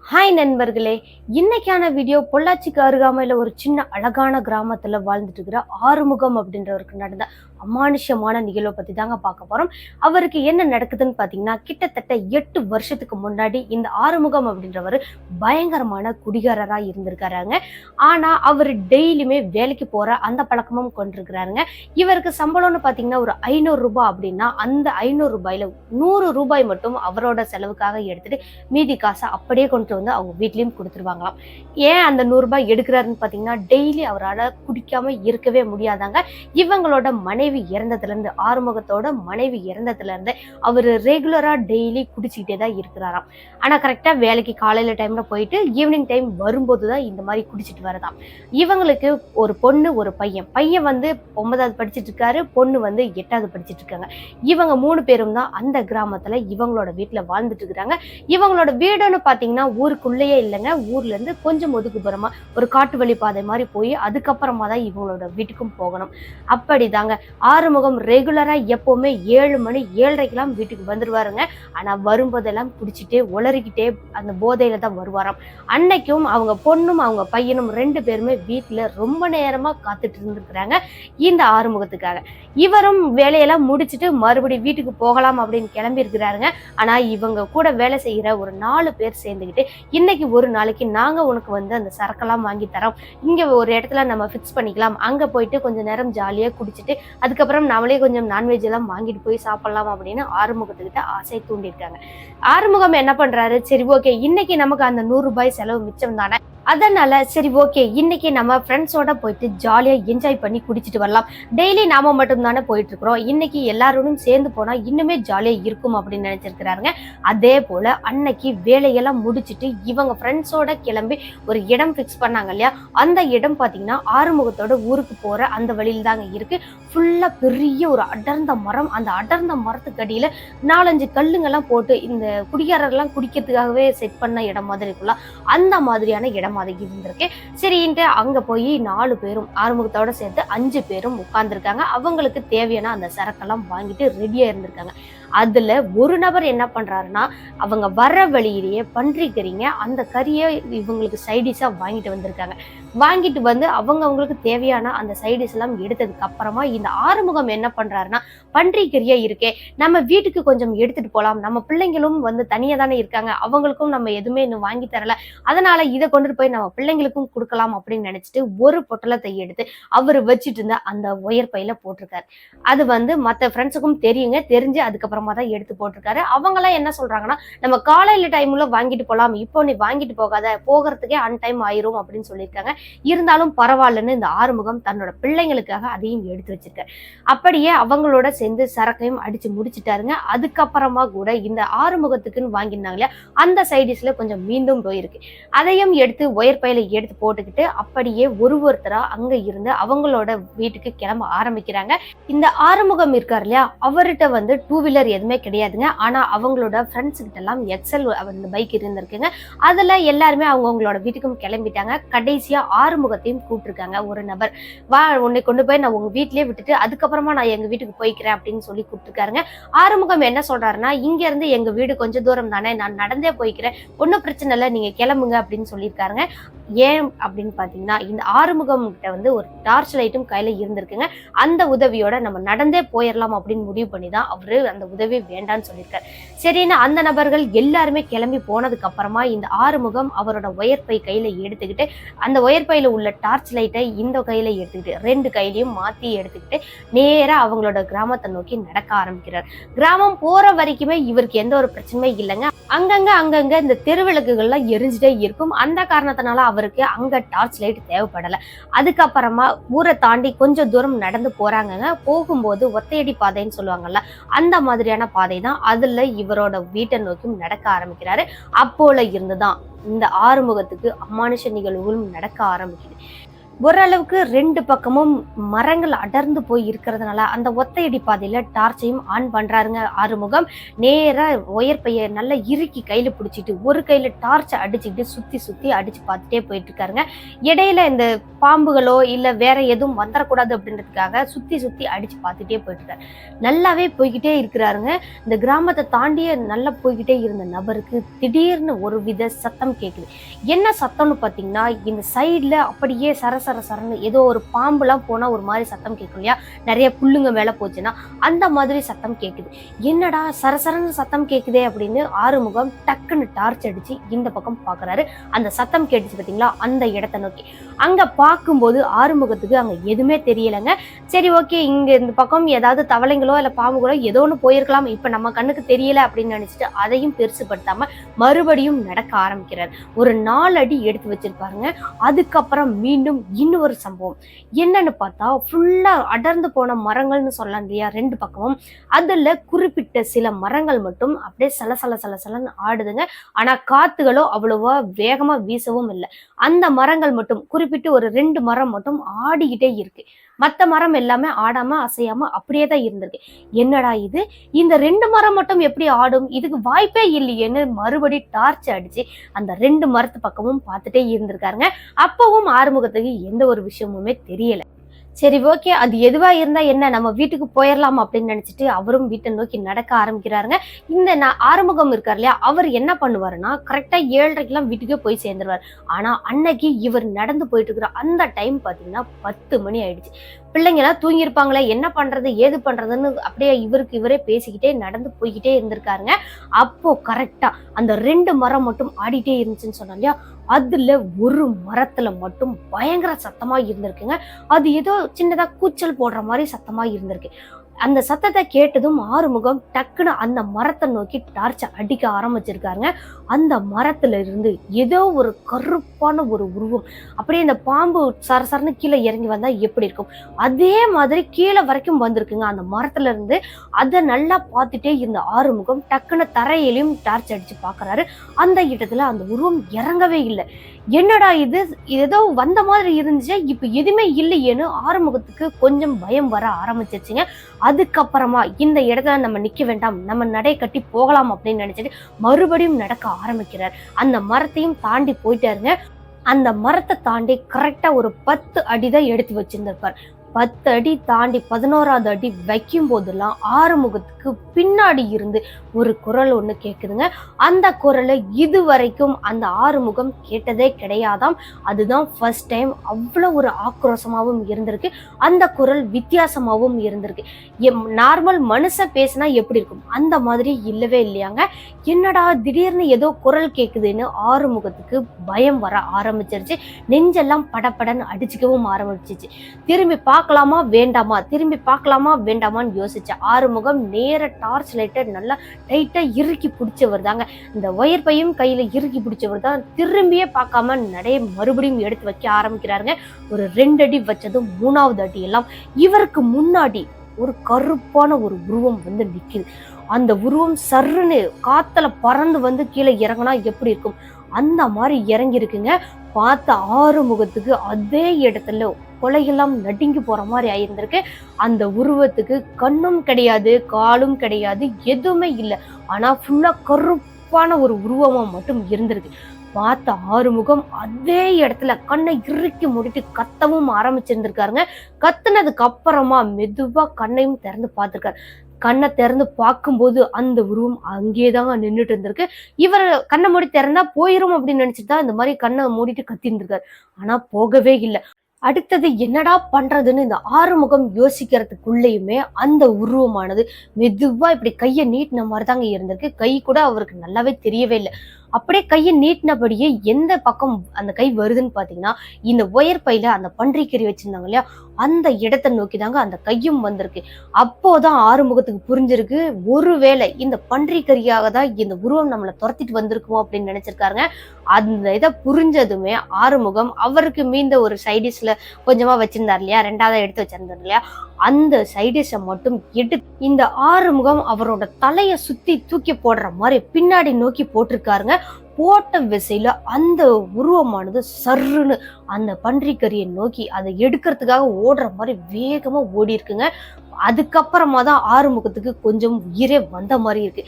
Hi நண்பர்களே, இன்னைக்கான video பொள்ளாச்சிக்கு அருகாமையில ஒரு சின்ன அழகான கிராமத்துல வாழ்ந்துட்டு இருக்கிற ஆறுமுகம் அப்படின்றவருக்கு நடந்த அமானுஷ்யமான நிகழ்வை பத்தி தாங்க பார்க்க போறோம். அவருக்கு என்ன நடக்குதுன்னு பாத்தீங்கன்னா, கிட்டத்தட்ட 8 வருஷத்துக்கு முன்னாடி இந்த ஆறுமுகம் அப்படின்றவர் பயங்கரமான குடிகாரரா இருந்திருக்காருங்க. ஆனா அவர் டெய்லியுமே வேலைக்கு போற அந்த பழக்கமும் கொண்டிருக்கிறாருங்க. இவருக்கு சம்பளம்னு பாத்தீங்கன்னா ஒரு 500 ரூபாய் அப்படின்னா அந்த 500 ரூபாயில 100 ரூபாய் மட்டும் அவரோட செலவுக்காக எடுத்துட்டு மீதி காசை அப்படியே கொண்டு வந்து அவங்க வீட்லயும் கொடுத்துருவாங்களாம். ஏன் அந்த 100 ரூபாய் எடுக்கிறாருன்னு பாத்தீங்கன்னா, டெய்லி அவரால் குடிக்காம இருக்கவே முடியாதாங்க. இவங்களோட மனைவி இறந்ததுல இருந்து, ஆறுமுகத்தோட மனைவி இறந்ததுல இருந்து அவரு ரெகுலரா டெய்லி குடிச்சுக்கிட்டே தான் இருக்கிறாராம். ஆனா கரெக்டா வேலைக்கு காலையில டைம்ல போயிட்டு ஈவினிங் டைம் வரும்போதுதான் இந்த மாதிரி குடிச்சிட்டு வரதாம். இவங்களுக்கு ஒரு பொண்ணு ஒரு பையன். பையன் வந்து 9வது படிச்சிட்டு இருக்காரு, பொண்ணு வந்து 8வது படிச்சிட்டு இருக்காங்க. இவங்க 3 பேரும் தான் அந்த கிராமத்துல இவங்களோட வீட்டுல வாழ்ந்துட்டு இருக்கிறாங்க. இவங்களோட வீடுன்னு பாத்தீங்கன்னா ஊருக்குள்ளேயே இல்லைங்க. ஊர்ல இருந்து கொஞ்சம் ஒதுக்குப்புறமா ஒரு காட்டு வழி பாதை மாதிரி போய் அதுக்கப்புறமா தான் இவங்களோட வீட்டுக்கும் போகணும். அப்படிதாங்க ஆறுமுகம் ரெகுலரா எப்பவுமே 7 மணி 7:30க்கெல்லாம் வீட்டுக்கு வந்துருவாருங்க. ஆனா வரும்போதெல்லாம் குடிச்சிட்டே உளறிக்கிட்டே அந்த போதையில தான் வருவாராம். அன்னைக்கும் அவங்க பொண்ணும் அவங்க பையனும் 2 பேருமே வீட்டுல ரொம்ப நேரமா காத்துட்டு இருந்திருக்கிறாங்க இந்த ஆறுமுகத்துக்காக. இவரும் வேலையெல்லாம் முடிச்சுட்டு மறுபடியும் வீட்டுக்கு போகலாம் அப்படின்னு கிளம்பி இருக்கிறாருங்க. ஆனா இவங்க கூட வேலை செய்யற ஒரு 4 பேர் சேர்ந்துக்கிட்டு, இன்னைக்கு ஒரு நாளைக்கு நாங்க உனக்கு வந்து அந்த சரக்கெல்லாம் வாங்கி தரோம், இங்க ஒரு இடத்துல நம்ம ஃபிக்ஸ் பண்ணிக்கலாம், அங்க போயிட்டு கொஞ்ச நேரம் ஜாலியா குடிச்சிட்டு அதுக்கப்புறம் நம்மளே கொஞ்சம் நான்வெஜ் எல்லாம் வாங்கிட்டு போய் சாப்பிடலாம் அப்படின்னு ஆறுமுகத்துக்கிட்ட ஆசை தூண்டிருக்காங்க. ஆறுமுகம் என்ன பண்றாரு, சரி ஓகே இன்னைக்கு நமக்கு அந்த 100 ரூபாய் செலவு மிச்சம் தானே, அதனால சரி ஓகே இன்னைக்கு நம்ம ஃப்ரெண்ட்ஸோட போயிட்டு ஜாலியா என்ஜாய் பண்ணி குடிச்சிட்டு வரலாம், டெய்லி நாம மட்டும் தானே போயிட்டு இருக்கிறோம், இன்னைக்கு எல்லாரோடும் சேர்ந்து போனா இன்னுமே ஜாலியா இருக்கும் அப்படின்னு நினைச்சிருக்கிறாருங்க. அதே போல அன்னைக்கு வேலையெல்லாம் முடிச்சுட்டு இவங்க ஃப்ரெண்ட்ஸோட கிளம்பி ஒரு இடம் ஃபிக்ஸ் பண்ணாங்க இல்லையா, அந்த இடம் பாத்தீங்கன்னா ஆறுமுகத்தோட ஊருக்கு போற அந்த வழியில் தாங்க இருக்கு. ஃபுல்லா பெரிய ஒரு அடர்ந்த மரம், அந்த அடர்ந்த மரத்துக்கு அடியில 4-5 கல்லுங்கெல்லாம் போட்டு இந்த குடிகாரர்லாம் குடிக்கிறதுக்காகவே செட் பண்ண இடம் மாதிரி இருக்குல்ல, அந்த மாதிரியான இடம் அது இருந்திருக்கு. சரின்ட்டு அங்க போய் 4 பேரும் ஆறுமுகத்தோட சேர்த்து 5 பேரும் உட்கார்ந்துருக்காங்க. அவங்களுக்கு தேவையான அந்த சரக்கெல்லாம் வாங்கிட்டு ரெடியா இருந்திருக்காங்க. அதுல ஒரு நபர் என்ன பண்றாருன்னா, அவங்க வர வழியிலேயே பன்றி கறிங்க அந்த கறியை இவங்களுக்கு சைடிஷா வாங்கிட்டு வந்திருக்காங்க. வாங்கிட்டு வந்து அவங்களுக்கு தேவையான அந்த சைடிஷ் எல்லாம் எடுத்ததுக்கு அப்புறமா இந்த ஆறுமுகம் என்ன பண்றாருன்னா, பன்றி கறியா இருக்கே நம்ம வீட்டுக்கு கொஞ்சம் எடுத்துட்டு போலாம், நம்ம பிள்ளைங்களும் வந்து தனியா தானே இருக்காங்க, அவங்களுக்கும் நம்ம எதுவுமே இன்னும் வாங்கி தரல, அதனால இதை கொண்டுட்டு போய் நம்ம பிள்ளைங்களுக்கும் கொடுக்கலாம் அப்படின்னு நினைச்சிட்டு ஒரு பொட்டலத்தை எடுத்து அவர் வச்சுட்டு இருந்த அந்த ஒயர் பையில போட்டிருக்காரு. அது வந்து மற்ற ஃப்ரெண்ட்ஸுக்கும் தெரியுங்க, தெரிஞ்சு அதுக்கப்புறமா தான் எடுத்து போட்டிருக்காரு. அவங்க எல்லாம் என்ன சொல்றாங்கன்னா, நம்ம காலையில டைம்ல வாங்கிட்டு போலாம், இப்போ நீ வாங்கிட்டு போகாத, போகிறதுக்கே அன்டைம் ஆயிரும் அப்படின்னு சொல்லியிருக்காங்க. இருந்தாலும் பரவாயில்லன்னு இந்த ஆறுமுகம் தன்னோட பிள்ளைங்களுக்காக அதையும் எடுத்து வச்சிருக்காரு. அப்படியே அவங்களோட சேர்ந்து சரக்கையும் அடிச்சு முடிச்சுட்டாருங்க. அதுக்கப்புறமா கூட இந்த ஆறுமுகத்துக்குன்னு வாங்கியிருந்தாங்க இல்லையா, அந்த சைடிஸ்ல கொஞ்சம் மீண்டும் போயிருக்கு. அதையும் எடுத்து ஒயர் பையில எடுத்து போட்டுக்கிட்டு அப்படியே ஒருத்தரா அங்க இருந்து அவங்களோட வீட்டுக்கு கிளம்ப ஆரம்பிக்கிறாங்க. இந்த ஆறுமுகம் இருக்காரு இல்லையா, அவர்கிட்ட வந்து 2 வீலர் எதுவுமே கிடையாதுங்க. ஆனா அவங்களோட ஃப்ரெண்ட்ஸ் கிட்ட எல்லாம் எக்ஸல் பைக் இருந்திருக்குங்க. அதுல எல்லாருமே அவங்களோட வீட்டுக்கும் கிளம்பிட்டாங்க. கடைசியா ஆறுமுகத்தையும் கூப்பிட்டுருக்காங்க ஒரு நபர், வா உன்னை கொண்டு போய் நான் உங்க வீட்லயே விட்டுட்டு அதுக்கப்புறமா நான் எங்க வீட்டுக்கு போய்க்கிறேன் அப்படின்னு சொல்லி கூப்பிட்டுருக்காருங்க. ஆறுமுகம் என்ன சொல்றாருன்னா, இங்க இருந்து எங்க வீடு கொஞ்சம் தூரம் தானே, நான் நடந்தே போய்க்கிறேன், ஒன்னும் பிரச்சனை இல்லை, நீங்க கிளம்புங்க அப்படின்னு சொல்லியிருக்காருங்க. ஏன் அப்படின்னு பாத்தீங்கன்னா, இந்த ஆறுமுகம் கிட்ட வந்து ஒரு டார்ச் லைட்டும் கையில இருந்திருக்குங்க. அந்த உதவியோட நம்ம நடந்தே போயிடலாம் அப்படின்னு முடிவு பண்ணி தான் அவரு அந்த உதவி வேண்டான்னு சொல்லியிருக்காரு. சரின்னு அந்த நபர்கள் எல்லாருமே கிளம்பி போனதுக்கு அப்புறமா இந்த ஆறுமுகம் அவரோட ஒயர் பை கையில எடுத்துக்கிட்டு அந்த ஒயர் பையில உள்ள டார்ச் லைட்டை இந்த கையில எடுத்துக்கிட்டு 2 கையிலையும் மாத்தி எடுத்துக்கிட்டு நேரா அவங்களோட கிராமத்தை நோக்கி நடக்க ஆரம்பிக்கிறார். கிராமம் போற வரைக்குமே இவருக்கு எந்த ஒரு பிரச்சனையும் இல்லைங்க. அங்கங்க இந்த தெருவிளக்குகள்லாம் எரிஞ்சுட்டே இருக்கும். அந்த காரணத்தினால அவருக்கு அங்க டார்ச் லைட் தேவைப்படல. அதுக்கப்புறமா ஊரை தாண்டி கொஞ்சம் தூரம் நடந்து போறாங்கங்க. போகும்போது ஒத்தையடி பாதைன்னு சொல்லுவாங்கல்ல, அந்த மாதிரியான பாதை தான். அதுல இவரோட வீட்டை நோக்கி நடக்க ஆரம்பிக்கிறாரு. அப்போல இருந்துதான் இந்த ஆறுமுகத்துக்கு அமானுஷ நிகழ்வுகளும் நடக்க ஆரம்பிக்குது. ஓரளவுக்கு ரெண்டு பக்கமும் மரங்கள் அடர்ந்து போய் இருக்கிறதுனால அந்த ஒத்தையடி பாதையில டார்ச்சையும் ஆன் பண்றாருங்க ஆறுமுகம். நேரா ஒயர் பைய நல்லா இறுக்கி கையில பிடிச்சிட்டு ஒரு கையில டார்ச்சை அடிச்சுக்கிட்டு சுத்தி சுத்தி அடிச்சு பார்த்துட்டே போயிட்டு இருக்காருங்க. இடையில இந்த பாம்புகளோ இல்ல வேற எதுவும் வந்துடக்கூடாது அப்படின்றதுக்காக சுத்தி சுத்தி அடிச்சு பார்த்துட்டே போயிட்டு இருக்காரு. நல்லாவே போய்கிட்டே இருக்கிறாருங்க. இந்த கிராமத்தை தாண்டியே நல்லா போய்கிட்டே இருந்த நபருக்கு திடீர்னு ஒரு வித சத்தம் கேக்குது. என்ன சத்தம்னு பாத்தீங்கன்னா, இந்த சைட்ல அப்படியே சரசரன்னு ஏதோ ஒரு பாம்புலாம் போனா ஒரு மாதிரி சத்தம் கேட்கும் இல்லையா, நிறைய புல்லுங்க மேல போச்சுன்னா அந்த மாதிரி சத்தம் கேக்குது. என்னடா சரசரன்னு சத்தம் கேக்குதே அப்படின்னு ஆறுமுகம் டக்குன்னு டார்ச் அடிச்சு இந்த பக்கம் பாக்குறாரு. அந்த சத்தம் கேட்டுச்சு பாத்தீங்களா, அந்த இடத்தை நோக்கி. அங்க பார்க்கும்போது ஆறுமுகத்துக்கு அங்க எதுவுமே தெரியலைங்க. சரி ஓகே, இங்க இந்த பக்கம் ஏதாவது தவளைங்களோ இல்ல பாம்புகளோ ஏதோ ஒன்று போயிருக்கலாம், இப்ப நம்ம கண்ணுக்கு தெரியல அப்படின்னு நினைச்சிட்டு அதையும் பெருசுப்படுத்தாம மறுபடியும் நடக்க ஆரம்பிக்கிறார். ஒரு 4 அடி எடுத்து வச்சிருப்பாருங்க. அதுக்கப்புறம் மீண்டும் இன்னொரு சம்பவம் என்னன்னு பார்த்தா, ஃபுல்லா அடர்ந்து போன மரங்கள்னு சொல்லலாம் இல்லையா ரெண்டு பக்கமும், அதுல குறிப்பிட்ட சில மரங்கள் மட்டும் அப்படியே சலசலன்னு ஆடுதுங்க. ஆனா காத்துகளோ அவ்வளவா வேகமா வீசவும் இல்லை. அந்த மரங்கள் மட்டும் குறிப்பிட்டு ஒரு 2 மரம் மட்டும் ஆடிக்கிட்டே இருக்கு. மத்த மரம் எல்லாமே ஆடாம அசையாம அப்படியே தான் இருந்திருக்கு. என்னடா இது, இந்த 2 மரம் மட்டும் எப்படி ஆடும், இதுக்கு வாய்ப்பே இல்லையேன்னு மறுபடி டார்ச் அடிச்சு அந்த 2 மரத்து பக்கமும் பார்த்துட்டே இருந்திருக்காருங்க. அப்பவும் ஆறுமுகத்துக்கு எந்த ஒரு விஷயமுமே தெரியல. சரி ஓகே, அது எதுவா இருந்தா என்ன, நம்ம வீட்டுக்கு போயிடலாம் அப்படின்னு நினைச்சிட்டு அவரும் வீட்டை நோக்கி நடக்க ஆரம்பிக்கிறாருங்க. இந்த ஆறுமுகம் இருக்கார் இல்லையா, அவர் என்ன பண்ணுவாருன்னா கரெக்டா 7:30 வீட்டுக்கே போய் சேர்ந்துருவார். ஆனா அன்னைக்கு இவர் நடந்து போயிட்டு இருக்கிற அந்த டைம் பாத்தீங்கன்னா 10 மணி ஆயிடுச்சு. பிள்ளைங்க எல்லாம் தூங்கி இருப்பாங்களே, என்ன பண்றது ஏது பண்றதுன்னு அப்படியே இவருக்கு இவரே பேசிக்கிட்டே நடந்து போய்கிட்டே இருந்திருக்காருங்க. அப்போ கரெக்டா அந்த 2 மரம் மட்டும் ஆடிட்டே இருந்துச்சுன்னு சொன்னா இல்லையா, அதுல ஒரு மரத்துல மட்டும் பயங்கர சத்தமா இருந்திருக்குங்க. அது ஏதோ சின்னதா கூச்சல் போடுற மாதிரி சத்தமா இருந்திருக்கு. அந்த சத்தத்தை கேட்டதும் ஆறுமுகம் டக்குன்னு அந்த மரத்தை நோக்கி டார்ச்சை அடிக்க ஆரம்பிச்சிருக்காருங்க. அந்த மரத்துல இருந்து ஏதோ ஒரு கருப்பான ஒரு உருவம், அப்படியே இந்த பாம்பு சரசரன்னு கீழே இறங்கி வந்தா எப்படி இருக்கும் அதே மாதிரி கீழே வரைக்கும் வந்திருக்குங்க அந்த மரத்துல இருந்து. அதை நல்லா பார்த்துட்டே இருந்த ஆறுமுகம் டக்குன்னு தரையிலையும் டார்ச் அடிச்சு பாக்குறாரு. அந்த இடத்துல அந்த உருவம் இறங்கவே இல்லை. என்னடா இது, ஏதோ வந்த மாதிரி இருந்துச்சு, இப்ப எதுவுமே இல்லையேன்னு ஆறுமுகத்துக்கு கொஞ்சம் பயம் வர ஆரம்பிச்சிருச்சுங்க. அதுக்கப்புறமா இந்த இடத்துல நம்ம நிக்க வேண்டாம், நம்ம நடை கட்டி போகலாம் அப்படின்னு நினைச்சிட்டு மறுபடியும் நடக்க ஆரம்பிக்கிறார். அந்த மரத்தையும் தாண்டி போயிட்டாருங்க. அந்த மரத்தை தாண்டி கரெக்டா ஒரு 10 அடிதான் எடுத்து வச்சிருந்திருப்பார். 10 அடி தாண்டி 11வது அடி வைக்கும் போதெல்லாம் ஆறுமுகத்துக்கு பின்னாடி இருந்து ஒரு குரல் ஒண்ணு கேக்குதுங்க. அந்த குரலை இதுவரைக்கும் அந்த ஆறுமுகம் கேட்டதே கிடையாதாம். அதுதான் ஃபர்ஸ்ட் டைம். அவ்வளவு ஒரு ஆக்ரோஷமாவும் இருந்திருக்கு. அந்த குரல் வித்தியாசமாவும் இருந்திருக்கு. நார்மல் மனுஷன் பேசினா எப்படி இருக்கும் அந்த மாதிரி இல்லவே இல்லையாங்க. என்னடா திடீர்னு ஏதோ குரல் கேக்குதுன்னு ஆறுமுகத்துக்கு பயம் வர ஆரம்பிச்சிருச்சு. நெஞ்செல்லாம் படப்படன்னு அடிச்சுக்கவும் ஆரம்பிச்சிச்சு. திரும்பி பார்க்கலாமா வேண்டாமா, திரும்பி பார்க்கலாமா வேண்டாமான்னு யோசிச்ச ஆறுமுகம் நேர டார்ச் லைட்டை நல்லா டைட்டா இறுக்கி பிடிச்சவர் தாங்க. இந்த ஒயர் பையும் கையில இறுக்கி பிடிச்சவர் தான். திரும்பியே பார்க்காம நடைய மறுபடியும் எடுத்து வைக்க ஆரம்பிக்கிறாருங்க. ஒரு 2 அடி வச்சதும் 3வது அடி எல்லாம் இவருக்கு முன்னாடி ஒரு கருப்பான ஒரு உருவம் வந்து நிக்குது. அந்த உருவம் சர்ருன்னு காத்துல பறந்து வந்து கீழே இறங்கினா எப்படி இருக்கும் அந்த மாதிரி இறங்கி இருக்குங்க. பார்த்த ஆறுமுகத்துக்கு அதே இடத்துல கொலையெல்லாம் நடுங்கி போற மாதிரி ஆயிருந்திருக்கு. அந்த உருவத்துக்கு கண்ணும் கிடையாது, காலும் கிடையாது, எதுவுமே இல்லை. ஆனா ஃபுல்லா கருப்பான ஒரு உருவமா மட்டும் இருந்திருக்கு. பார்த்த ஆறுமுகம் அதே இடத்துல கண்ணை இறுக்கி முடிட்டு கத்தவும் ஆரம்பிச்சிருந்திருக்காருங்க. கத்துனதுக்கு அப்புறமா மெதுவா கண்ணையும் திறந்து பார்த்திருக்காரு. கண்ணை திறந்து பார்க்கும்போது அந்த உருவம் அங்கேதாங்க நின்றுட்டு இருந்திருக்கு. இவர் கண்ணை மூடி திறந்தா போயிரும் அப்படின்னு நினைச்சிட்டு தான் இந்த மாதிரி கண்ணை மூடிட்டு கத்தி இருந்திருக்காரு. ஆனா போகவே இல்லை. அடுத்தது என்னடா பண்றதுன்னு இந்த ஆறுமுகம் யோசிக்கிறதுக்குள்ளேயுமே அந்த உருவமானது மெதுவா இப்படி கையை நீட்டின மாதிரி தாங்க இருந்திருக்கு. கை கூட அவருக்கு நல்லாவே தெரியவே இல்லை. அப்படியே கையை நீட்டினபடியே எந்த பக்கம் அந்த கை வருதுன்னு பாத்தீங்கன்னா, இந்த ஒயர் பையில அந்த பன்றிக்கறி வச்சிருந்தாங்க இல்லையா, அந்த இடத்தை நோக்கி தாங்க அந்த கையும் வந்திருக்கு. அப்போதான் ஆறுமுகத்துக்கு புரிஞ்சிருக்கு, ஒருவேளை இந்த பன்றிக்கறியாக தான் இந்த உருவம் நம்மளை துரத்திட்டு வந்திருக்குமோ அப்படின்னு நினைச்சிருக்காருங்க. அந்த இதை புரிஞ்சதுமே ஆறுமுகம் அவருக்கு மீந்த ஒரு சைடிஷ்ல கொஞ்சமா வச்சிருந்தார் இல்லையா, 2வது எடுத்து வச்சிருந்தார் இல்லையா, அந்த சைடிஷை மட்டும் எடுத்து இந்த ஆறுமுகம் அவரோட தலையை சுத்தி தூக்கி போடுற மாதிரி பின்னாடி நோக்கி போட்டிருக்காருங்க. போட்ட விசையில அந்த உருவமானது சர்ருன்னு அந்த பன்றிக்கறியை நோக்கி அதை எடுக்கிறதுக்காக ஓடுற மாதிரி வேகமா ஓடி இருக்குங்க. அதுக்கப்புறமா தான் ஆறுமுகத்துக்கு கொஞ்சம் உயிரே வந்த மாதிரி இருக்கு.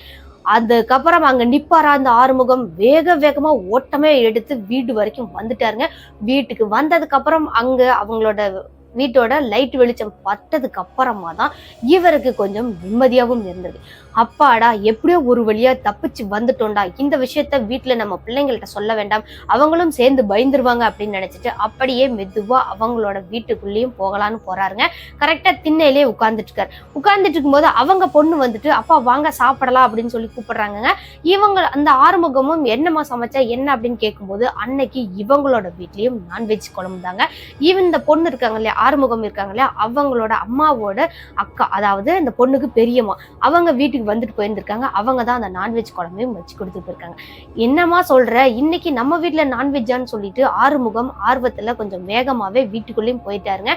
அதுக்கப்புறம் அங்க நிப்பாரா அந்த ஆறுமுகம், வேக வேகமா ஓட்டமே எடுத்து வீடு வரைக்கும் வந்துட்டாருங்க. வீட்டுக்கு வந்ததுக்கு அப்புறம் அங்க அவங்களோட வீட்டோட லைட் வெளிச்சம் பட்டதுக்கு அப்புறமா தான் இவருக்கு கொஞ்சம் நிம்மதியாகவும் இருந்தது. அப்பாடா, எப்படியோ ஒரு வழியா தப்பிச்சு வந்துட்டோம்டா, இந்த விஷயத்த வீட்டுல நம்ம பிள்ளைங்கள்ட்ட சொல்ல வேண்டாம், அவங்களும் சேர்ந்து பயந்துருவாங்க அப்படின்னு நினைச்சிட்டு அப்படியே மெதுவா அவங்களோட வீட்டுக்குள்ளேயும் போகலான்னு போறாருங்க. கரெக்டா திண்ணையிலே உட்கார்ந்துட்டு இருக்கும்போது அவங்க பொண்ணு வந்துட்டு அப்பா வாங்க சாப்பிடலாம் அப்படின்னு சொல்லி கூப்பிடுறாங்க. இவங்க அந்த ஆறுமுகமும் என்னமா சமைச்சா என்ன அப்படின்னு கேட்கும்போது அன்னைக்கு இவங்களோட வீட்லயும் நான்வெஜ் குழம்பு தாங்க. இந்த பொண்ணு இருக்காங்க இல்லையா, ஆறுமுகம் இருக்காங்க இல்லையா, அவங்களோட அம்மாவோட அக்கா, அதாவது இந்த பொண்ணுக்கு பெரியம்மா, அவங்க வீட்டுக்கு வந்துட்டு போயிருந்திருக்காங்க. அவங்க தான் அந்த நான்வெஜ் குழம்பையும் வச்சு கொடுத்துட்டு இருக்காங்க. என்னமா சொல்ற, இன்னைக்கு நம்ம வீட்டுல நான்வெஜ்ஜான்னு சொல்லிட்டு ஆறுமுகம் ஆர்வத்துல கொஞ்சம் வேகமாவே வீட்டுக்குள்ளேயும் போயிட்டாருங்க.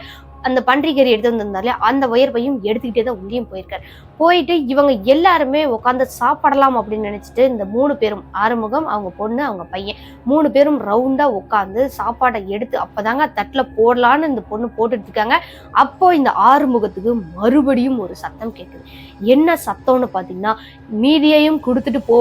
அந்த பன்றிக்கறி எடுத்து வந்திருந்தாலே அந்த வயர்பையும் எடுத்துக்கிட்டே தான் உள்ளேயும் போயிருக்காரு. போயிட்டு இவங்க எல்லாருமே உட்காந்து சாப்பிடலாம் அப்படின்னு நினைச்சிட்டு இந்த 3 பேரும், ஆறுமுகம், அவங்க பொண்ணு, அவங்க பையன், 3 பேரும் ரவுண்டா உட்காந்து சாப்பாடை எடுத்து அப்பதாங்க தட்டுல போடலான்னு இந்த பொண்ணு போட்டுட்டு இருக்காங்க. அப்போ இந்த ஆறுமுகத்துக்கு மறுபடியும் ஒரு சத்தம் கேட்குது. என்ன சத்தம்னு பாத்தீங்கன்னா, மீதியையும் கொடுத்துட்டு போ,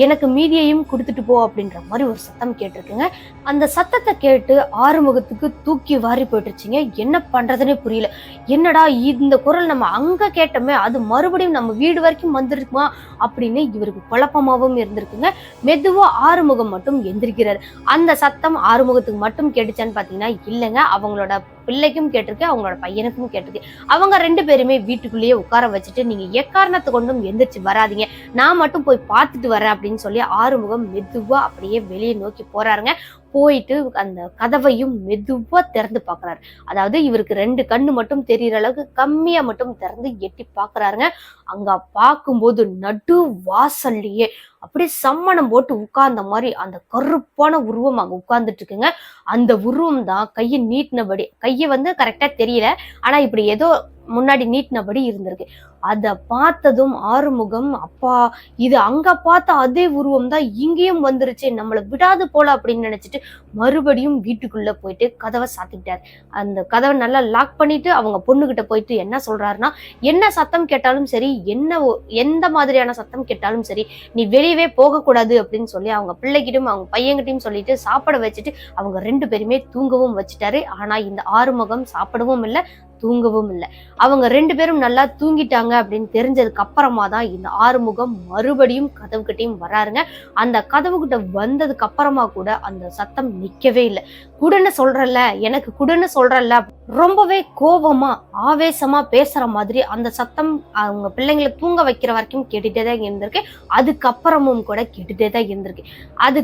எனக்கு மீதியையும் கொடுத்துட்டு போ அப்படின்ற மாதிரி ஒரு சத்தம் கேட்டிருக்குங்க. அந்த சத்தத்தை கேட்டு ஆறுமுகத்துக்கு தூக்கி வாரி போயிட்டுருச்சுங்க. என்ன பண்றதுன்னே புரியல. என்னடா இந்த குரல் நம்ம அங்க கேட்டோமே, அது மறுபடியும் நம்ம வீடு வரைக்கும் வந்துருக்குமா அப்படின்னு இவருக்கு குழப்பமாவும் இருந்திருக்குங்க. மெதுவா ஆறுமுகம் மட்டும் எந்திரிக்கிறாரு. அந்த சத்தம் ஆறுமுகத்துக்கு மட்டும் கேட்டுச்சான்னு பாத்தீங்கன்னா இல்லைங்க, அவங்களோட பிள்ளைக்கும் கேட்டிருக்கு, அவங்களோட பையனுக்கும் கேட்டிருக்கு. அவங்க 2 பேருமே வீட்டுக்குள்ளேயே உட்கார வச்சுட்டு நீங்க எக்காரணத்தை கொண்டும் எந்திரிச்சு வராதிங்க, நான் மட்டும் போய் பார்த்துட்டு வரேன் அப்படின்னு சொல்லி ஆறுமுகம் மெதுவா அப்படியே வெளியே நோக்கி போறாருங்க. போயிட்டு அந்த கதவையும் மெதுவா திறந்து பாக்குறாரு. அதாவது இவருக்கு 2 கண்ணு மட்டும் தெரியற அளவுக்கு கம்மியா மட்டும் திறந்து எட்டி பாக்குறாருங்க. அங்க பார்க்கும்போது நடு வாசல்லையே அப்படியே சம்மணம் போட்டு உட்கார்ந்த மாதிரி அந்த கருப்பான உருவம் அங்க உட்கார்ந்துட்டு இருக்குங்க. அந்த உருவம் தான் கையை நீட்டினபடி, கையை கரெக்டா தெரியல, ஆனா இப்படி ஏதோ முன்னாடி நீட்டினபடி இருந்திருக்கு. அத பார்த்ததும் ஆறுமுகம், அப்பா இது அங்க பார்த்த அதே உருவம் தான் இங்கேயும் வந்துருச்சு, நம்மள விடாது போல அப்படின்னு நினைச்சிட்டு மறுபடியும் வீட்டுக்குள்ள போயிட்டு கதவை சாத்திக்கிட்டாரு. அந்த கதவை நல்லா லாக் பண்ணிட்டு அவங்க பொண்ணுகிட்ட போயிட்டு என்ன சொல்றாருன்னா, என்ன சத்தம் கேட்டாலும் சரி, எந்த மாதிரியான சத்தம் கேட்டாலும் சரி, நீ வெளியவே போக கூடாது அப்படின்னு சொல்லி அவங்க பிள்ளைகிட்டும் அவங்க பையன்கிட்டையும் சொல்லிட்டு சாப்பிட வச்சுட்டு அவங்க 2 பேருமே தூங்கவும் வச்சுட்டாரு. ஆனா இந்த ஆறுமுகம் சாப்பிடவும் இல்லை, தூங்கவும் இல்லை. அவங்க 2 பேரும் நல்லா தூங்கிட்டாங்க அப்படின்னு தெரிஞ்சதுக்கு அப்புறமா தான் இந்த ஆறுமுகம் மறுபடியும் கதவுகிட்டையும் வராருங்க. அந்த கதவுகிட்ட வந்ததுக்கு அப்புறமா கூட அந்த சத்தம் நிக்கவே இல்லை. குடுன்னு சொல்றல, எனக்கு குடுன்னு சொல்றல, ரொம்பவே கோபமா ஆவேசமா பேசுற மாதிரி அந்த சத்தம் அவங்க பிள்ளைங்களை தூங்க வைக்கிற வரைக்கும் கேட்டுட்டே தான் இருந்திருக்கு. அதுக்கப்புறமும் கூட கேட்டுட்டே தான் இருந்திருக்கு. அது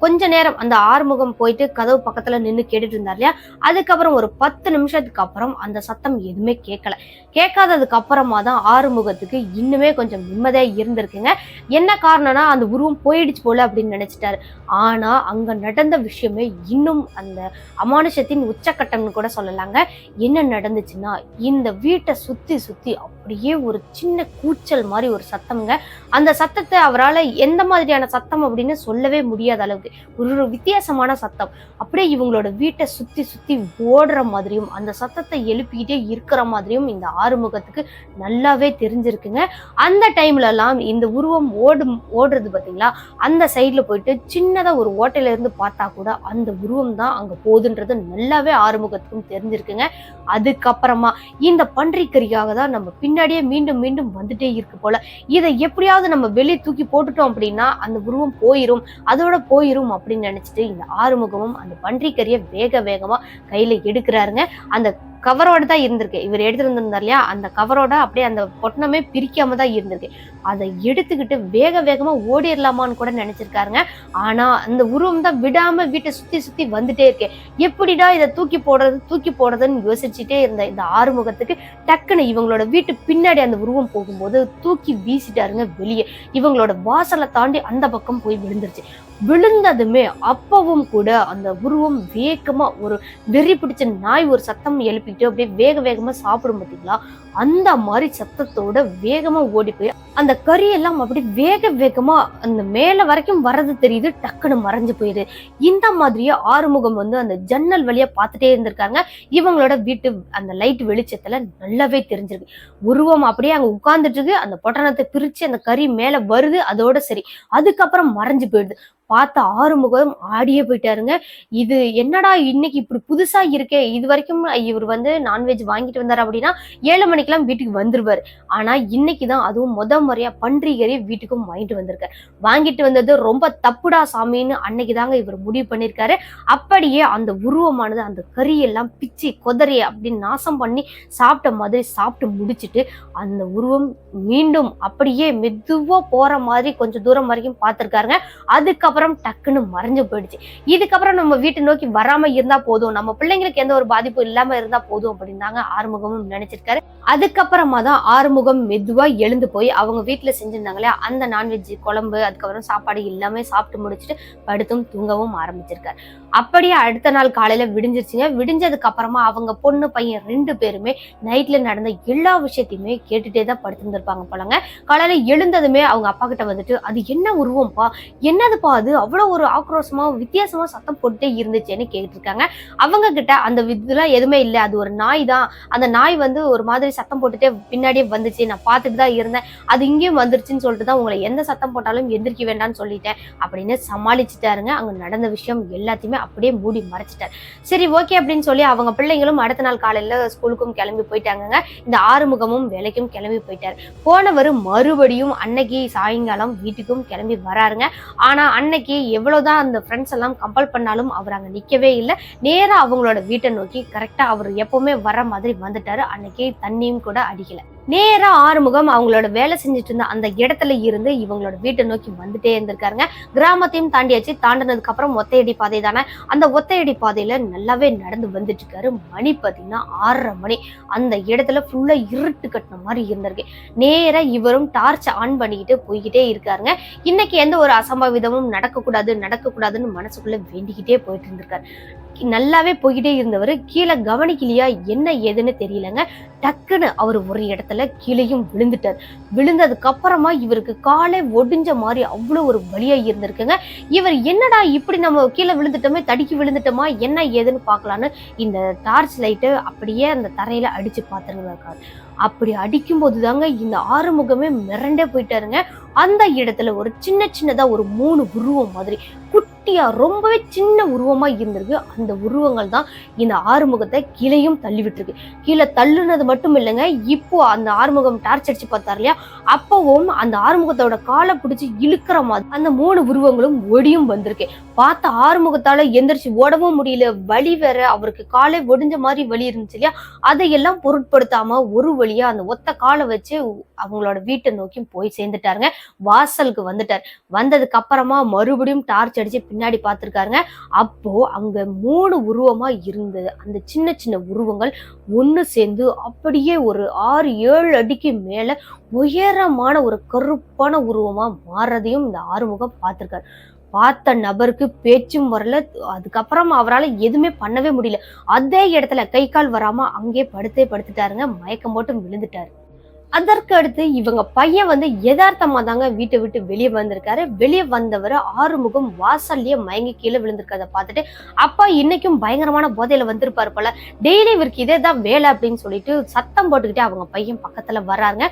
கொஞ்ச நேரம் அந்த ஆறுமுகம் போயிட்டு கதவு பக்கத்துல நின்று கேட்டுட்டு இருந்தார் இல்லையா, அதுக்கப்புறம் ஒரு 10 நிமிஷத்துக்கு அப்புறம் அந்த சத்தம் எதுவுமே கேட்கல. கேட்காததுக்கு அப்புறமா தான் ஆறுமுகத்துக்கு இன்னுமே கொஞ்சம் நிம்மதியா இருந்திருக்குங்க. என்ன காரணம்னா அந்த உருவம் போயிடுச்சு போல அப்படின்னு நினைச்சிட்டாரு. ஆனா அங்க நடந்த விஷயமே இன்னும் அந்த அமானுஷத்தின் உச்சக்கட்டம்னு கூட சொல்லலாங்க. என்ன நடந்துச்சுன்னா, இந்த வீட்டை சுத்தி சுத்தி அப்படியே ஒரு சின்ன கூச்சல் மாதிரி ஒரு சத்தம்ங்க. அந்த சத்தத்தை அவரால் எந்த மாதிரியான சத்தம் அப்படின்னு சொல்லவே முடியாத அளவுக்கு ஒரு வித்தியாசமான சத்தம். அப்படியே இவங்களோட வீட்டை சுத்தி சுத்தி ஓடுற மாதிரியும் அந்த சத்தத்தை எழுப்பிக்கிட்டே இருக்கிற மாதிரியும் இந்த ஆறுமுகத்துக்கு நல்லாவே தெரிஞ்சிருக்குங்க. அந்த டைம்ல எல்லாம் இந்த உருவம் ஓடுறது பாத்தீங்களா, அந்த சைட்ல போயிட்டு சின்னதா ஒரு ஓட்டையில இருந்து பார்த்தா கூட அந்த உருவம் தான் அங்க போகுதுன்றது நல்லாவே ஆறுமுகத்துக்கும் தெரிஞ்சிருக்குங்க. அதுக்கப்புறமா இந்த பன்றிக்கறியாக தான் நம்ம பின்னாடியே மீண்டும் மீண்டும் வந்துட்டே இருக்கு போல, இதை எப்படியாவது நம்ம வெளியே தூக்கி போட்டுட்டோம் அப்படின்னா அந்த உருவம் அதோட போயிரும் அப்படின்னு நினைச்சிட்டு இந்த ஆறுமுகமும் அந்த பன்றிக்கறியை வேக வேகமா கையில எடுக்கிறாருங்க. அந்த கவரோட தான் இருந்திருக்கு, இவர் எடுத்துட்டு வந்திருந்தார் இல்லையா, அந்த கவரோட அப்படியே அந்த பொட்டணமே பிரிக்காம தான் இருந்திருக்கு. அதை எடுத்துக்கிட்டு வேக வேகமா ஓடிடலாமான்னு கூட நினைச்சிருக்காருங்க. ஆனா அந்த உருவம் தான் விடாம வீட்டை சுத்தி சுத்தி வந்துட்டே இருக்கேன், எப்படிடா இதை தூக்கி போடுறதுன்னு யோசிச்சுட்டே இருந்த இந்த ஆறுமுகத்துக்கு டக்குன்னு இவங்களோட வீட்டு பின்னாடி அந்த உருவம் போகும்போது தூக்கி வீசிட்டாருங்க வெளியே. இவங்களோட வாசலை தாண்டி அந்த பக்கம் போய் விழுந்துருச்சு. விழுந்ததுமே அப்பவும் கூட அந்த உருவம் வேகமா ஒரு வெறி பிடிச்ச நாய் ஒரு சத்தம் எழுப்பி எழுப்பிட்டு அப்படியே வேக வேகமா சாப்பிடும் பார்த்தீங்களா, அந்த மாதிரி சத்தத்தோட வேகமா ஓடி போய் அந்த கறி எல்லாம் அப்படி வேக வேகமா அந்த மேல வரைக்கும் வர்றது தெரியுது, டக்குன்னு மறைஞ்சு போயிடுது. இந்த மாதிரியே ஆறுமுகம் வந்து அந்த ஜன்னல் வழியா பார்த்துட்டே இருந்திருக்காங்க. இவங்களோட வீட்டு அந்த லைட் வெளிச்சத்துல நல்லாவே தெரிஞ்சிருக்கு. உருவம் அப்படியே அங்க உட்கார்ந்துட்டு இருக்கு. அந்த பொட்டணத்தை பிரிச்சு அந்த கறி மேல வருது, அதோட சரி. அதுக்கப்புறம் மறைஞ்சு போயிடுது. பார்த்த ஆறுமுகம் ஆடியே போயிட்டாருங்க. இது என்னடா இன்னைக்கு இப்படி புதுசா இருக்கே, இது வரைக்கும் இவர் வந்து நான்வெஜ் வாங்கிட்டு வந்தாரு அப்படின்னா 7 மணிக்கெல்லாம் வீட்டுக்கு வந்துருவாரு. ஆனா இன்னைக்குதான் அதுவும் முறையா பன்றி கறி வீட்டுக்கும் வாங்கிட்டு வந்திருக்காரு. வாங்கிட்டு வந்தது ரொம்ப தப்புடா சாமின்னு அன்னைக்கு தாங்க இவர் முடிவு பண்ணிருக்காரு. அப்படியே அந்த உருவமானது அந்த கறியெல்லாம் பிச்சு கொதறி அப்படின்னு நாசம் பண்ணி சாப்பிட்ட மாதிரி சாப்பிட்டு முடிச்சுட்டு அந்த உருவம் மீண்டும் அப்படியே மெதுவா போற மாதிரி கொஞ்சம் தூரம் வரைக்கும் பார்த்திருக்காருங்க. அதுக்கப்புறம் டக்குன்னு மறைஞ்சு போயிடுச்சு. இதுக்கப்புறம் நம்ம வீட்டை நோக்கி வராம இருந்தா போதும், நம்ம பிள்ளைங்களுக்கு எந்த ஒரு பாதிப்பும் இல்லாம இருந்தா போதும் அப்படின்னு தாங்க ஆறுமுகமும் நினைச்சிருக்காரு. அதுக்கப்புறமா தான் ஆறுமுகம் மெதுவா எழுந்து போய் அவங்க வீட்டுல செஞ்சிருந்தாங்களே அந்த நான்வெஜ் குழம்பு அதுக்கப்புறம் சாப்பாடு எல்லாமே சாப்பிட்டு முடிச்சுட்டு படுத்தும் தூங்கவும் ஆரம்பிச்சிருக்காரு. அப்படியே அடுத்த நாள் காலையில விடிஞ்சிருச்சுங்க. விடிஞ்சதுக்கு அப்புறமா அவங்க பொண்ணு பையன் 2 பேருமே நைட்ல நடந்த எல்லா விஷயத்தையுமே கேட்டுட்டே தான் படுத்திருந்திருப்பாங்க போலங்க. காலையில எழுந்ததுமே அவங்க அப்பா கிட்ட வந்துட்டு, அது என்ன உருவம்பா, என்னதுப்பா அது அவ்வளவு ஒரு ஆக்ரோஷமா வித்தியாசமா சத்தம் போட்டுட்டே இருந்துச்சுன்னு கேட்டிருக்காங்க. அவங்க கிட்ட அந்த இதெல்லாம் எதுவுமே இல்லை, அது ஒரு நாய் தான், அந்த நாய் வந்து ஒரு மாதிரி சத்தம் போட்டுட்டே பின்னாடியே வந்துச்சு, நான் பார்த்துட்டு தான் இருந்தேன், அது இங்கேயும் வந்துருச்சுன்னு சொல்லிட்டு தான் உங்களை எந்த சத்தம் போட்டாலும் எந்திரிக்க வேண்டாம்னு சொல்லிட்டேன் அப்படின்னு சமாளிச்சுட்டாருங்க. அங்க நடந்த விஷயம் எல்லாத்தையுமே அப்படியே மூடி மறைச்சிட்டார். சரி ஓகே அப்படின்னு சொல்லி அவங்க பிள்ளைங்களும் அடுத்த நாள் காலையில ஸ்கூலுக்கும் கிளம்பி போயிட்டாங்க. இந்த ஆறுமுகமும் வேலைக்கும் கிளம்பி போயிட்டாரு. போனவர் மறுபடியும் அன்னைக்கு சாயங்காலம் வீட்டுக்கும் கிளம்பி வராருங்க. ஆனா அன்னைக்கு எவ்வளவுதான் அந்த ஃப்ரெண்ட்ஸ் எல்லாம் கம்பல் பண்ணாலும் அவர் அங்க நிக்கவே இல்லை. நேரா அவங்களோட வீட்டை நோக்கி கரெக்டா அவர் எப்பவுமே வர மாதிரி வந்துட்டாரு. அன்னைக்கு தண்ணியும் கூட அடிக்கல. நேரா ஆறுமுகம் அவங்களோட வேலை செஞ்சுட்டு இருந்த அந்த இடத்துல இருந்து இவங்களோட வீட்டை நோக்கி வந்துட்டே இருந்திருக்காருங்க. கிராமத்தையும் தாண்டியாச்சு. தாண்டினதுக்கு அப்புறம் ஒத்தையடி பாதை தானே, அந்த ஒத்தையடி பாதையில நல்லாவே நடந்து வந்துட்டு இருக்காரு. மணி பாத்தீங்கன்னா 6:30 மணி. அந்த இடத்துல ஃபுல்லா இருட்டு கட்டின மாதிரி இருந்திருக்கு. நேரா இவரும் டார்ச் ஆன் பண்ணிக்கிட்டு போய்கிட்டே இருக்காருங்க. இன்னைக்கு எந்த ஒரு அசம்பாவிதமும் நடக்கக்கூடாதுன்னு மனசுக்குள்ள வேண்டிக்கிட்டே போயிட்டு இருந்திருக்காரு. நல்லாவே போய்கிட்டே இருந்தவர் கீழே கவனிக்கலையா என்ன ஏதுன்னு தெரியலங்க. டக்குன்னு அவர் ஒரு இடத்துல கீழேயும் விழுந்துட்டார். விழுந்ததுக்கு அப்புறமா இவருக்கு காலை ஒடிஞ்ச மாதிரி அவ்வளவு ஒரு வலியா இருந்திருக்குங்க. இவர் என்னடா இப்படி நம்ம கீழே விழுந்துட்டோமே, தடுக்கி விழுந்துட்டோமா, என்ன ஏதுன்னு பார்க்கலான்னு இந்த டார்ச் லைட்டு அப்படியே அந்த தரையில அடிச்சு பார்த்துருக்காரு. அப்படி அடிக்கும் போது தாங்க இந்த ஆறுமுகமே மிரண்டே போயிட்டாருங்க. அந்த இடத்துல ஒரு சின்னதா ஒரு 3 உருவம் மாதிரி குட்டியா ரொம்பவே சின்ன உருவமா இருந்திருக்கு. அந்த உருவங்கள் தான் இந்த ஆறுமுகத்தை கீழேயும் தள்ளி விட்டுருக்கு. கீழே தள்ளுனது மட்டும் இல்லைங்க, இப்போ அந்த ஆறுமுகம் டார்ச் அடிச்சு பார்த்தாரு இல்லையா, அப்பவும் அந்த ஆறுமுகத்தோட காலை பிடிச்சி இழுக்கிற மாதிரி அந்த 3 உருவங்களும் ஒடியும் வந்திருக்கு. பார்த்த ஆறுமுகத்தால எந்திரிச்சு ஓடவும் முடியல, வலி வேற, அவருக்கு காலை ஒடிஞ்ச மாதிரி வலி இருந்துச்சு இல்லையா, அதையெல்லாம் பொருட்படுத்தாம ஒரு வழியா அந்த ஒத்த காலை வச்சு அவங்களோட வீட்டை நோக்கி போய் சேர்ந்துட்டாருங்க. வாசலுக்கு வந்துட்டார். வந்ததுக்கு அப்புறமா மறுபடியும் டார்ச் அடிச்சு பின்னாடி பார்த்திருக்காருங்க. அப்போ அங்க 3 உருவமா இருந்தது. அந்த சின்ன உருவங்கள் ஒண்ணு சேர்ந்து அப்படியே ஒரு 6-7 அடிக்கு மேல உயரமான ஒரு கருப்பான உருவமா மாறதையும் இந்த ஆறுமுகம் பார்த்திருக்காரு. பார்த்த நபருக்கு பேச்சும் வரல. அதுக்கப்புறம் அவரால் எதுவுமே பண்ணவே முடியல. அதே இடத்துல கை கால் வராம அங்கே படுத்துட்டாருங்க. மயக்கம் போட்டு விழுந்துட்டாரு. அதற்கு அடுத்து இவங்க பையன் வந்து யதார்த்தமா தாங்க வீட்டை விட்டு வெளியே வந்திருக்காரு. வெளியே வந்தவர் ஆறுமுகம் வாசல்லயே மயங்கி கீழே விழுந்திருக்கிறத பார்த்துட்டு, அப்பா இன்னைக்கும் பயங்கரமான போதையில வந்திருப்பாரு போல, டெய்லி இவருக்கு இதே தான் வேலை அப்படின்னு சொல்லிட்டு சத்தம் போட்டுக்கிட்டே அவங்க பையன் பக்கத்துல வர்றாங்க.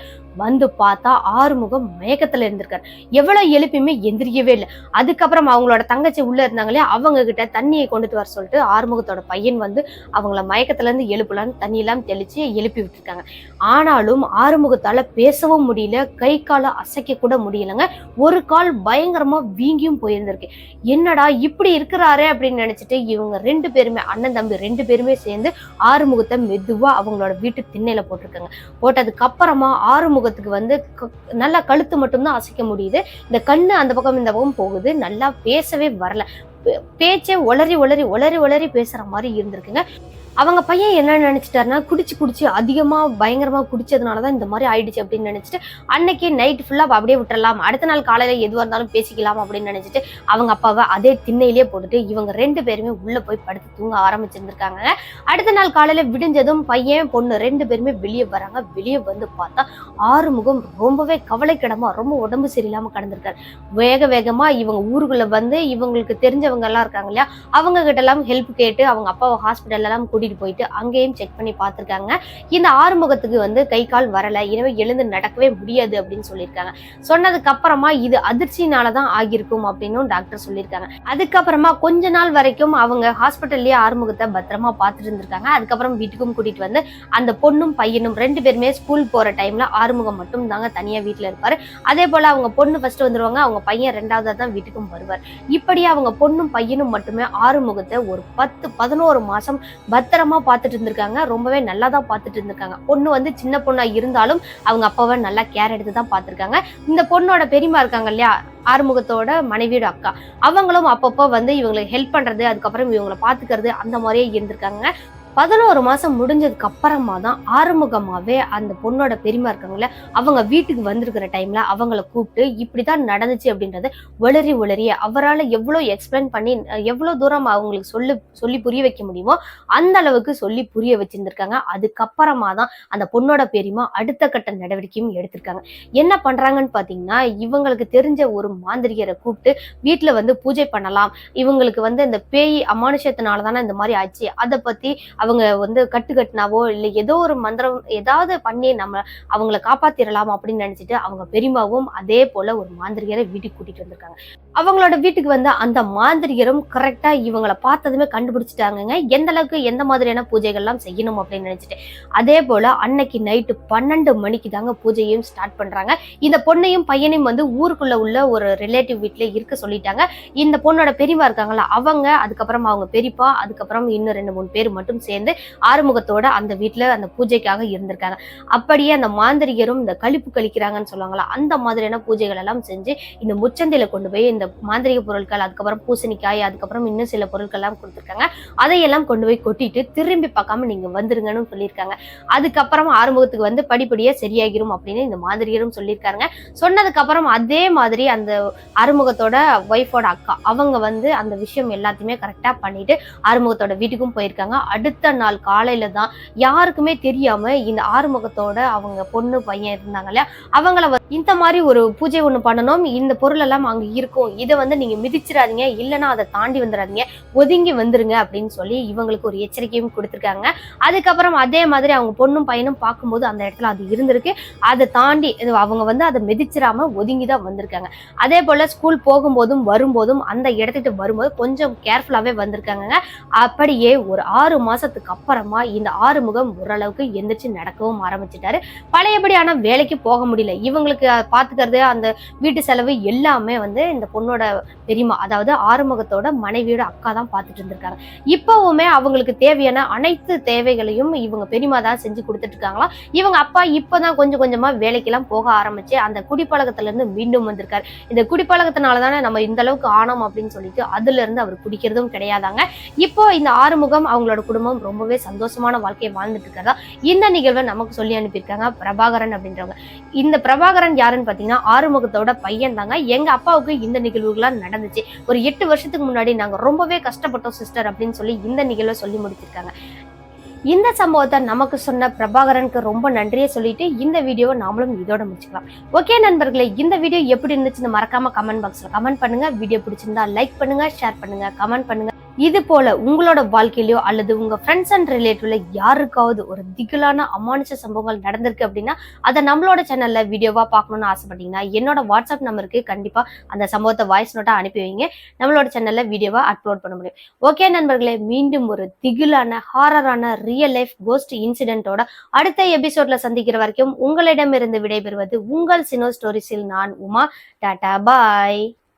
வந்து பார்த்தா ஆறுமுகம் மயக்கத்துல இருந்திருக்காரு. எவ்வளவு எழுப்பியுமே எந்திரிக்கவே இல்லை. அதுக்கப்புறம் அவங்களோட தங்கச்சி உள்ள இருந்தாங்களே, அவங்க கிட்ட தண்ணியை கொண்டுட்டு வர சொல்லிட்டு ஆறுமுகத்தோட பையன் வந்து அவங்கள மயக்கத்துல இருந்து எழுப்பலான்னு தண்ணி எல்லாம் தெளிச்சு எழுப்பி விட்டுருக்காங்க. ஆனாலும் ஆறுமுகத்தால பேசவும் முடியல, கை காலை அசைக்க கூட முடியலங்க. ஒரு கால் பயங்கரமா வீங்கியும் போயிருந்திருக்கு. என்னடா இப்படி இருக்கிறாரே அப்படின்னு நினைச்சிட்டு இவங்க 2 பேருமே, அண்ணன் தம்பி 2 பேருமே சேர்ந்து ஆறுமுகத்தை மெதுவா அவங்களோட வீட்டு திண்ணையில போட்டிருக்காங்க. போட்டதுக்கு அப்புறமா ஆறுமுகத்துக்கு வந்து நல்லா கழுத்து மட்டும்தான் அசைக்க முடியுது. இந்த கண்ணு அந்த பக்கம் இந்த பக்கம் போகுது. நல்லா பேசவே வரல. பேச்சே ஒளரி பேசுற மாதிரி இருந்திருக்குங்க. அவங்க பையன் என்ன நினைச்சிட்டாருன்னா குடிச்சு அதிகமா பயங்கரமா குடிச்சதுனாலதான் இந்த மாதிரி ஆயிடுச்சு அப்படின்னு நினைச்சிட்டு அன்னைக்கு நைட் ஃபுல்லா அப்படியே விட்டுறலாம், அடுத்த நாள் காலையில எதுவா இருந்தாலும் பேசிக்கலாம் அப்படின்னு நினைச்சிட்டு அவங்க அப்பாவை அதே திண்ணையிலேயே போட்டுட்டு இவங்க 2 பேருமே உள்ள போய் படுத்து தூங்க ஆரம்பிச்சிருந்திருக்காங்க. அடுத்த நாள் காலையில விடிஞ்சதும் பையன் பொண்ணு 2 பேருமே வெளியே வராங்க. வெளியே வந்து பார்த்தா ஆறுமுகம் ரொம்பவே கவலைக்கிடமா ரொம்ப உடம்பு சரியில்லாம கடந்திருக்காரு. வேகமா இவங்க ஊருக்குள்ள வந்து இவங்களுக்கு தெரிஞ்சவங்க எல்லாம் இருக்காங்க இல்லையா, அவங்க கிட்ட எல்லாம் ஹெல்ப் கேட்டு அவங்க அப்பாவை ஹாஸ்பிட்டல் எல்லாம் கூட்டிட்டு போயிட்டு அங்கேயும் செக் பண்ணி பார்த்திருக்காங்க. இந்த ஆறுமுகத்துக்கு வந்து கை கால் வரல, எனவே எழுந்து நடக்கவே முடியாது அப்படின்னு சொல்லியிருக்காங்க. சொன்னதுக்கு அப்புறமா இது அதிர்ச்சினாலதான் ஆகியிருக்கும் அப்படின்னு டாக்டர் சொல்லியிருக்காங்க. அதுக்கப்புறமா கொஞ்ச நாள் வரைக்கும் அவங்க ஹாஸ்பிட்டல்லயே ஆறுமுகத்தை பத்திரமா பார்த்துட்டு இருந்திருக்காங்க. அதுக்கப்புறம் வீட்டுக்கும் கூட்டிட்டு வந்து அந்த பொண்ணும் பையனும் 2 பேருமே ஸ்கூல் போற டைம்ல ஆறுமுகம் மட்டும் தாங்க தனியா வீட்டுல இருப்பாரு. அதே போல அவங்க பொண்ணு ஃபர்ஸ்ட் வந்துருவாங்க, அவங்க பையன் 2வது தான் வீட்டுக்கும் வருவார். இப்படியே அவங்க பொண்ணும் பையனும் மட்டுமே ஆறுமுகத்தை ஒரு 10-11 மாசம் பத்திரமா பார்த்துட்டு இருந்திருக்காங்க. ரொம்பவே நல்லா தான் பார்த்துட்டு இருந்திருக்காங்க. பொண்ணு வந்து சின்ன பொண்ணா இருந்தாலும் அவங்க அப்பாவை நல்லா கேர் எடுத்து தான் பார்த்திருக்காங்க. இந்த பொண்ணோட பெரியமா இருக்காங்க இல்லையா, ஆறுமுகத்தோட மனைவியோட அக்கா, அவங்களும் அப்பப்போ வந்து இவங்களுக்கு ஹெல்ப் பண்றது, அதுக்கப்புறம் இவங்களை பாத்துக்கிறது அந்த மாதிரியே இருந்திருக்காங்க. 11 மாசம் முடிஞ்சதுக்கு அப்புறமா தான் ஆறுமுகமாவே அந்த பொண்ணோட பெரியமா இருக்காங்கல்ல, அவங்க வீட்டுக்கு வந்திருக்கிற டைம்ல அவங்கள கூப்பிட்டு இப்படிதான் நடந்துச்சு அப்படின்றத உளறிய அவரால் எவ்வளவு எக்ஸ்பிளைன் பண்ணி எவ்வளவு தூரம் அவங்களுக்கு சொல்லி புரிய வைக்க முடியுமோ அந்த அளவுக்கு சொல்லி புரிய வச்சிருந்திருக்காங்க. அதுக்கப்புறமா தான் அந்த பொண்ணோட பெரியமா அடுத்த கட்ட நடவடிக்கையும் எடுத்திருக்காங்க. என்ன பண்றாங்கன்னு பாத்தீங்கன்னா, இவங்களுக்கு தெரிஞ்ச ஒரு மாந்திரிகரை கூப்பிட்டு வீட்டுல வந்து பூஜை பண்ணலாம், இவங்களுக்கு வந்து இந்த பேய் அமானுஷத்தினாலதானே இந்த மாதிரி ஆச்சு, அதை பத்தி அவங்க வந்து கட்டுனாவோ இல்ல ஏதோ ஒரு மந்திரம் ஏதாவது பண்ணி நம்ம அவங்களை காப்பாத்திரலாம் அப்படின்னு நினைச்சிட்டு அவங்க பெரியமாவும் அதே போல ஒரு மாந்திரிகரை வீட்டுக்கு கூட்டிட்டு வந்திருக்காங்க. அவங்களோட வீட்டுக்கு வந்து அந்த மாந்திரிகரும் கரெக்டா இவங்களை பார்த்ததுமே கண்டுபிடிச்சிட்டாங்க எந்த அளவுக்கு எந்த மாதிரியான பூஜைகள் எல்லாம் செய்யணும் அப்படின்னு நினைச்சிட்டு. அதே போல அன்னைக்கு நைட்டு 12 மணிக்கு தாங்க பூஜையும் ஸ்டார்ட் பண்றாங்க. இந்த பொண்ணையும் பையனையும் வந்து ஊருக்குள்ள உள்ள ஒரு ரிலேட்டிவ் வீட்டுல இருக்க சொல்லிட்டாங்க. இந்த பொண்ணோட பெரியமா இருக்காங்களா அவங்க, அதுக்கப்புறம் அவங்க பெரியப்பா, அதுக்கப்புறம் இன்னும் 2-3 பேர் மட்டும் சேர்ந்து ஆறுமுகத்தோட அந்த வீட்டுல அந்த பூஜைக்காக இருந்திருக்காங்க. அப்படியே அந்த மாந்திரிகரும் இந்த கழிப்பு கழிக்கிறாங்கன்னு சொல்லுவாங்களா, அந்த மாதிரியான பூஜைகள் எல்லாம் செஞ்சு இந்த முச்சந்தையில கொண்டு போய் இந்த மாந்திரிக பொருட்கள், அதுக்கப்புறம் பூசணிக்காய், அதுக்கப்புறம் இன்னும் சில பொருட்கள் எல்லாம் கொடுத்துருக்காங்க. அதையெல்லாம் கொண்டு போய் கொட்டிட்டு திரும்பி பார்க்காம நீங்க வந்துருங்கன்னு சொல்லியிருக்காங்க. அதுக்கப்புறம் ஆறுமுகத்துக்கு வந்து படிப்படியா சரியாகிரும் அப்படின்னு இந்த மாந்திரிகரும் சொல்லியிருக்காங்க. சொன்னதுக்கு அப்புறம் அதே மாதிரி அந்த ஆறுமுகத்தோட ஒய்ஃபோட அக்கா அவங்க வந்து அந்த விஷயம் எல்லாத்தையுமே கரெக்டா பண்ணிட்டு ஆறுமுகத்தோட வீட்டுக்கும் போயிருக்காங்க. அடுத்த நாள் காலையில தான் யாருக்குமே தெரியாம இந்த ஆறுமுகத்தோட அவங்க பொண்ணு பையன் இருந்தாங்க இல்லையா, அவங்கள இந்த மாதிரி ஒரு பூஜை ஒண்ணு பண்ணணும், இந்த பொருள் எல்லாம் அங்க இருக்கும், இதை வந்து நீங்க மிதிச்சிடாதீங்க, இல்லைன்னா அதை தாண்டி வந்துடாதீங்க, ஒதுங்கி வந்துருங்க அப்படின்னு சொல்லி இவங்களுக்கு ஒரு எச்சரிக்கையும் கொடுத்துருக்காங்க. அதுக்கப்புறம் அதே மாதிரி அவங்க பொண்ணும் பையனும் பார்க்கும்போது அந்த இடத்துல அது இருந்திருக்கு. அதை தாண்டி அவங்க வந்து அதை மிதிச்சிடாம ஒதுங்கிதான் வந்திருக்காங்க. அதே போல ஸ்கூல் போகும்போதும் வரும்போதும் அந்த இடத்துக்கு வரும்போது கொஞ்சம் கேர்ஃபுல்லாவே வந்திருக்காங்க. அப்படியே ஒரு 6 மாசத்துக்கு அப்புறமா இந்த ஆறுமுகம் ஓரளவுக்கு எந்திரிச்சு நடக்கவும் ஆரம்பிச்சிட்டாரு. பழையபடி ஆனா வேலைக்கு போக முடியல. இவங்களுக்கு பாத்துக்கிறது அந்த வீட்டு செலவு எல்லாமே வந்து இந்த பொண்ணோட பெரியமா, அதாவது ஆறுமுகத்தோட மனைவியோட அக்கா தான் பார்த்துட்டு இருந்திருக்காங்க. இப்பவுமே அவங்களுக்கு தேவையான அனைத்து தேவைகளையும் இவங்க பெரியமா தான் செஞ்சு கொடுத்துட்டு இருக்காங்களா. இவங்க அப்பா இப்பதான் கொஞ்சம் கொஞ்சமா வேலைக்கெல்லாம் போக ஆரம்பிச்சு அந்த குடிப்பழக்கத்துல இருந்து மீண்டும் வந்திருக்காரு. இந்த குடிப்பழக்கத்தினாலதானே நம்ம இந்த அளவுக்கு ஆனோம் அப்படின்னு சொல்லிட்டு அதுல இருந்து அவர் குடிக்கிறதும் கிடையாதாங்க. இப்போ இந்த ஆறுமுகம் அவங்களோட குடும்பம் ரொம்பவே சந்தோஷமான வாழ்க்கையை வாழ்ந்துட்டு இருக்கிறதா இந்த நிகழ்வை நமக்கு சொல்லி அனுப்பியிருக்காங்க பிரபாகரன் அப்படின்றவங்க. இந்த பிரபாகரன் யாருன்னு பாத்தீங்கன்னா ஆறுமுகத்தோட பையன் தாங்க. எங்க அப்பாவுக்கு இந்த நிகழ்வுகள்லாம் நடந்துச்சு, ஒரு 8 வருஷத்துக்கு முன்னாடி நாங்க ரொம்பவே கஷ்டப்பட்டோம் சிஸ்டர் அப்படின்னு சொல்லி இந்த நிகழ்வை சொல்லி முடிச்சிருக்காங்க. இந்த சம்பவத்தை நமக்கு சொன்ன பிரபாகரனுக்கு ரொம்ப நன்றியை சொல்லிட்டு இந்த வீடியோவை நாமளும் இதோட முடிச்சுக்கலாம். ஓகே நண்பர்களே, இந்த வீடியோ எப்படி இருந்துச்சுன்னு மறக்காம கமெண்ட் பாக்ஸ்ல கமெண்ட் பண்ணுங்க. வீடியோ பிடிச்சிருந்தா லைக் பண்ணுங்க, ஷேர் பண்ணுங்க, கமெண்ட் பண்ணுங்க. இது போல உங்களோட வாழ்க்கையிலயோ அல்லது உங்க ஃப்ரெண்ட்ஸ் அண்ட் ரிலேட்டிவ்ல யாருக்காவது ஒரு திகிலான அமானுஷ சம்பவங்கள் நடந்திருக்கு அப்படின்னா அதை நம்மளோட சேனல்ல வீடியோவா பார்க்கணும்னு ஆசைப்பட்டீங்கன்னா என்னோட வாட்ஸ்அப் நம்பருக்கு கண்டிப்பா அந்த சம்பவத்தை வாய்ஸ் நோட்டா அனுப்பி வைங்க. நம்மளோட சேனல்ல வீடியோவா அப்லோட் பண்ண முடியும். ஓகே நண்பர்களே, மீண்டும் ஒரு திகிலான ஹாரரான ரியல் லைஃப் கோஸ்ட் இன்சிடென்ட்டோட அடுத்த எபிசோட்ல சந்திக்கிற வரைக்கும் உங்களிடமிருந்து விடைபெறுவது உங்கள் சினோ ஸ்டோரிஸில் நான் உமா. டாடா பாய்.